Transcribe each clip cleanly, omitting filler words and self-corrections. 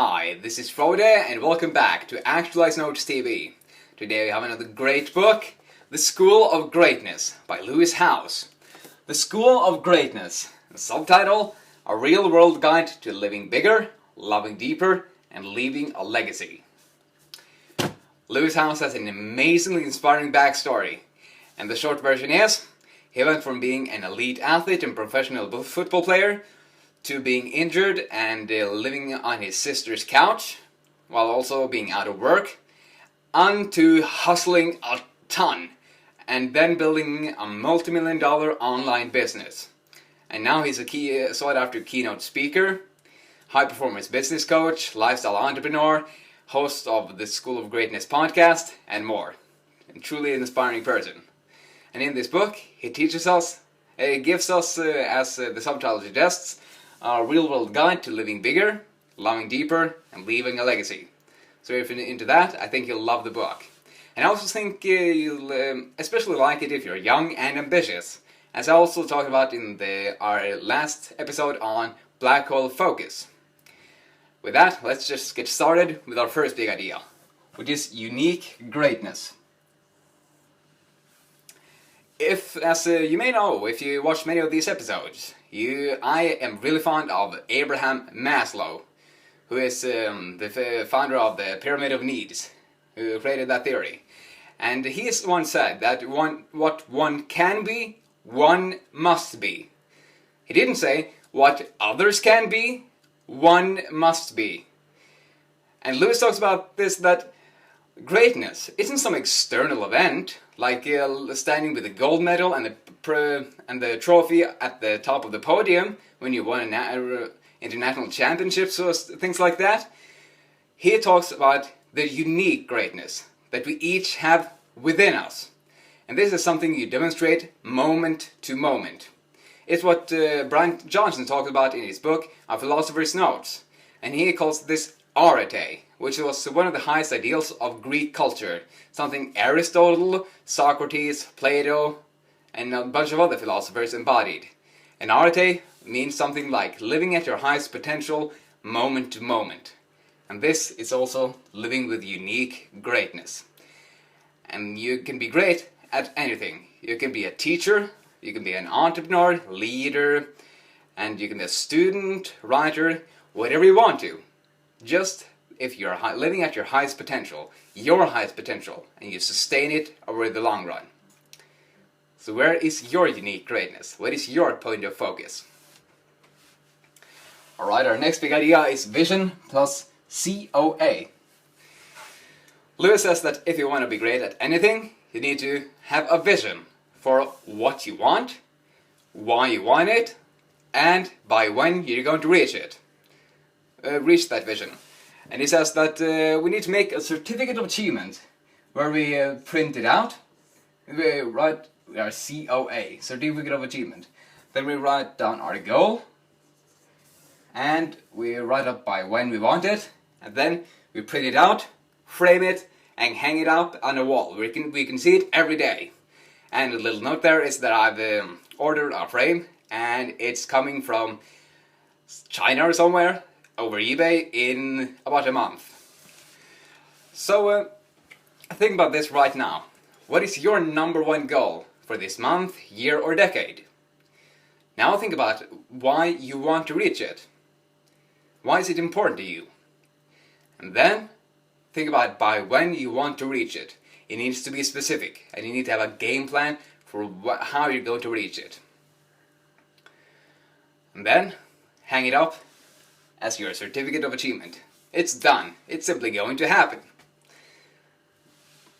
Hi, this is Frode and welcome back to Actualize Notes TV. Today we have another great book, The School of Greatness by Lewis Howes. The School of Greatness, the subtitle, A Real-World Guide to Living Bigger, Loving Deeper, and Leaving a Legacy. Lewis Howes has an amazingly inspiring backstory, and the short version is, he went from being an elite athlete and professional football player to being injured and living on his sister's couch, while also being out of work, onto hustling a ton, and then building a multi-million-dollar online business. And now he's a sought-after keynote speaker, high-performance business coach, lifestyle entrepreneur, host of the School of Greatness podcast, and more. And truly an inspiring person. And in this book, he gives us, as the subtitle suggests, a real-world guide to living bigger, loving deeper, and leaving a legacy. So if you're into that, I think you'll love the book. And I also think you'll especially like it if you're young and ambitious, as I also talked about in our last episode on black hole focus. With that, let's just get started with our first big idea, which is unique greatness. As you may know, if you watch many of these episodes, I am really fond of Abraham Maslow, who is the founder of the Pyramid of Needs, who created that theory. And he once said that what one can be, one must be. He didn't say what others can be, one must be. And Lewis talks about this, that greatness isn't some external event, like standing with the gold medal and the trophy at the top of the podium when you won international championships or things like that. He talks about the unique greatness that we each have within us. And this is something you demonstrate moment to moment. It's what Brian Johnson talked about in his book, A Philosopher's Notes. And he calls this arete, which was one of the highest ideals of Greek culture, something Aristotle, Socrates, Plato, and a bunch of other philosophers embodied. And arete means something like living at your highest potential moment to moment. And this is also living with unique greatness. And you can be great at anything. You can be a teacher, you can be an entrepreneur, leader, and you can be a student, writer, whatever you want to. Just if you're living at your highest potential, and you sustain it over the long run. So where is your unique greatness? What is your point of focus? Alright, our next big idea is vision plus COA. Lewis says that if you want to be great at anything, you need to have a vision for what you want, why you want it, and by when you're going to reach it. Reach that vision. And he says that we need to make a certificate of achievement where we print it out. We write our COA, certificate of achievement. Then we write down our goal, and we write up by when we want it, and then we print it out, frame it, and hang it up on a wall. We can see it every day. And a little note there is that I've ordered a frame, and it's coming from China or somewhere, over eBay in about a month. So think about this right now. What is your number one goal for this month, year, or decade? Now think about why you want to reach it. Why is it important to you? And then think about by when you want to reach it. It needs to be specific, and you need to have a game plan for how you're going to reach it. And then hang it up as your certificate of achievement. It's done. It's simply going to happen.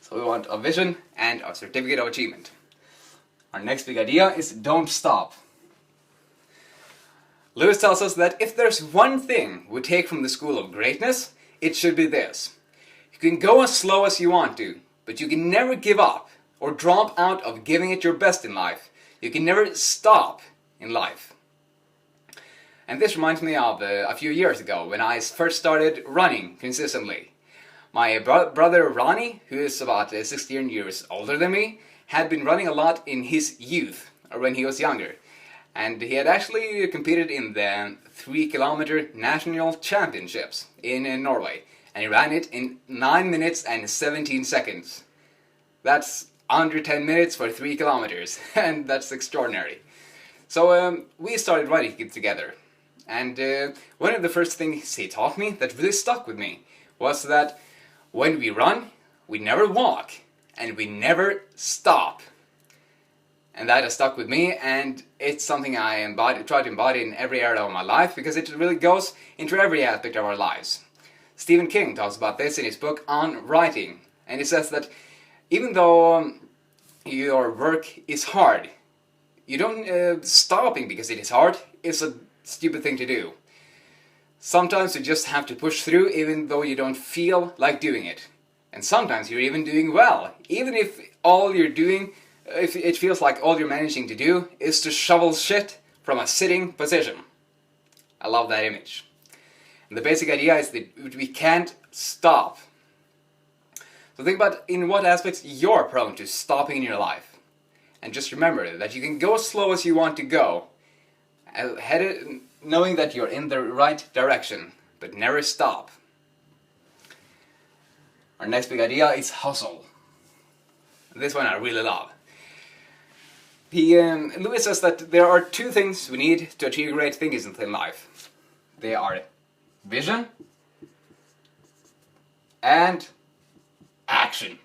So we want a vision and a certificate of achievement. Our next big idea is don't stop. Lewis tells us that if there's one thing we take from the School of Greatness, it should be this. You can go as slow as you want to, but you can never give up or drop out of giving it your best in life. You can never stop in life. And this reminds me of a few years ago when I first started running consistently. My brother Ronnie, who is about 16 years older than me, had been running a lot in his youth, or when he was younger. And he had actually competed in the 3-kilometer national championships in Norway. And he ran it in 9 minutes and 17 seconds. That's under 10 minutes for 3 kilometers, and that's extraordinary. So we started running it together. And one of the first things he taught me that really stuck with me was that when we run, we never walk, and we never stop. And that has stuck with me, and it's something I try to embody in every area of my life, because it really goes into every aspect of our lives. Stephen King talks about this in his book On Writing, and he says that even though your work is hard, you don't stopping because it is hard is a stupid thing to do. Sometimes you just have to push through even though you don't feel like doing it. And sometimes you're even doing well, even if all you're doing, if it feels like all you're managing to do is to shovel shit from a sitting position. I love that image. And the basic idea is that we can't stop. So think about in what aspects you're prone to stopping in your life. And just remember that you can go as slow as you want to go, knowing that you're in the right direction, but never stop. Our next big idea is hustle. This one I really love. Lewis says that there are 2 things we need to achieve great things in life. They are vision and action.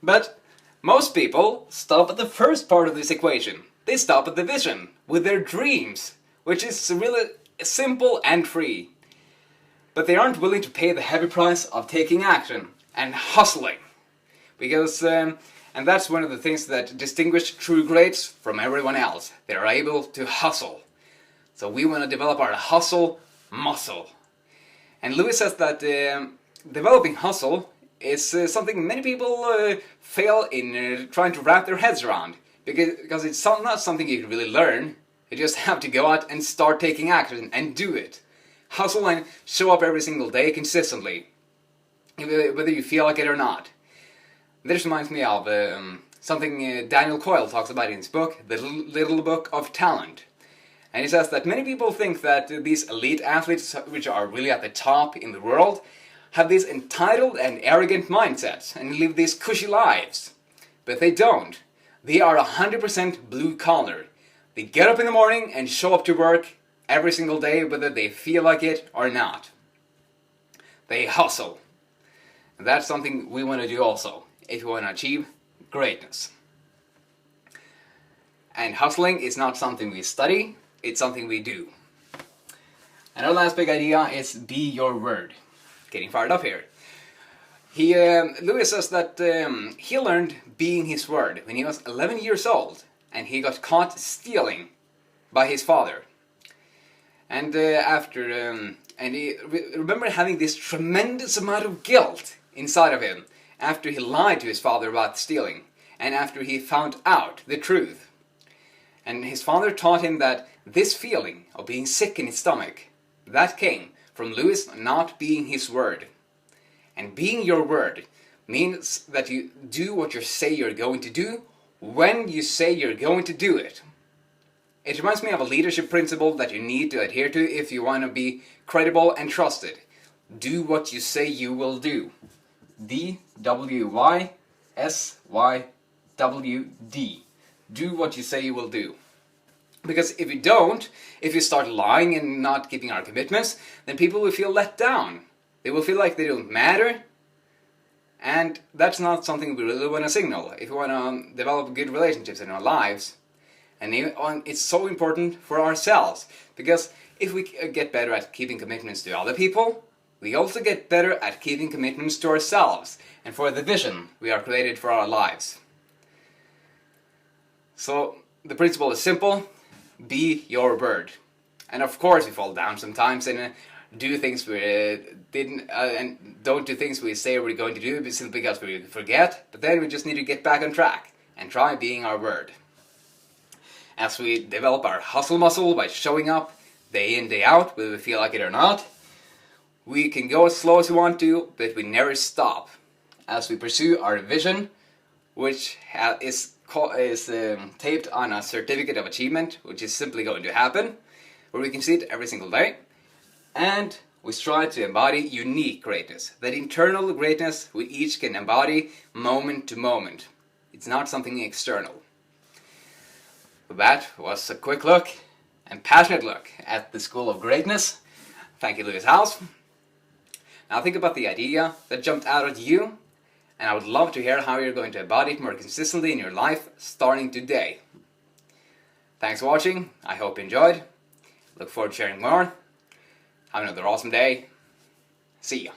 But most people stop at the first part of this equation. They stop at the vision, with their dreams, which is really simple and free. But they aren't willing to pay the heavy price of taking action and hustling. Because, and that's one of the things that distinguish true greats from everyone else. They are able to hustle. So we want to develop our hustle muscle. And Lewis says that developing hustle is something many people fail in trying to wrap their heads around. Because it's not something you can really learn. You just have to go out and start taking action and do it. Hustle and show up every single day consistently, whether you feel like it or not. This reminds me of something Daniel Coyle talks about in his book, The Little Book of Talent. And he says that many people think that these elite athletes, which are really at the top in the world, have these entitled and arrogant mindsets and live these cushy lives. But they don't. They are 100% blue collar. They get up in the morning and show up to work every single day, whether they feel like it or not. They hustle. And that's something we want to do also, if we want to achieve greatness. And hustling is not something we study, it's something we do. Another last big idea is be your word. Getting fired up here. Lewis says that he learned being his word when he was 11 years old, and he got caught stealing by his father. And and he remember having this tremendous amount of guilt inside of him after he lied to his father about stealing, and after he found out the truth. And his father taught him that this feeling of being sick in his stomach, that came from Lewis not being his word. And being your word means that you do what you say you're going to do when you say you're going to do it. It reminds me of a leadership principle that you need to adhere to if you want to be credible and trusted. Do what you say you will do. DWYSYWD. Do what you say you will do. Because if you don't, if you start lying and not keeping our commitments, then people will feel let down. They will feel like they don't matter. And that's not something we really want to signal if we want to develop good relationships in our lives. And it's so important for ourselves. Because if we get better at keeping commitments to other people, we also get better at keeping commitments to ourselves and for the vision we are created for our lives. So the principle is simple. Be your word. And of course we fall down sometimes and do things we didn't and don't do things we say we're going to do simply because we forget. But then we just need to get back on track and try being our word. As we develop our hustle muscle by showing up day in, day out, whether we feel like it or not, we can go as slow as we want to, but we never stop as we pursue our vision, which is taped on a certificate of achievement, which is simply going to happen, where we can see it every single day. And we strive to embody unique greatness, that internal greatness we each can embody moment to moment. It's not something external. That was a quick look and passionate look at the School of Greatness. Thank you, Lewis House. Now think about the idea that jumped out at you, and I would love to hear how you're going to embody it more consistently in your life starting today. Thanks for watching. I hope you enjoyed. Look forward to sharing more. Have another awesome day. See ya.